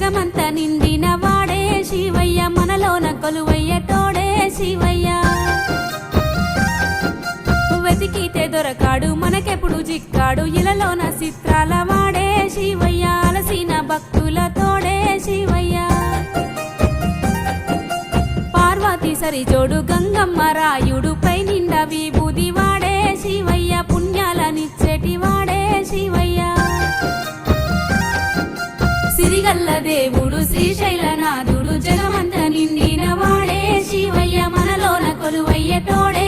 జగమంత నిండిన వాడే శివయ్య మనలోన కొలువయ్యేటోడే శివయ్య వెతికితే దొరకాడు మనకెప్పుడు చిక్కాడు ఇలలోన చిత్రాల వాడే శివయ్య అలసిన భక్తుల తోడే శివయ్య పార్వతి సరిజోడు గంగమ్మ రాయుడు పై నిండా విభూది వాడే శివయ్య పుణ్యాలనిచ్చేటి వాడే శివయ్య సిరిగల్ల దేవుడు శ్రీశైలనాథుడు జగమంత నిండిన వాడే శివయ్య మనలోన కొలువయ్యేటోడే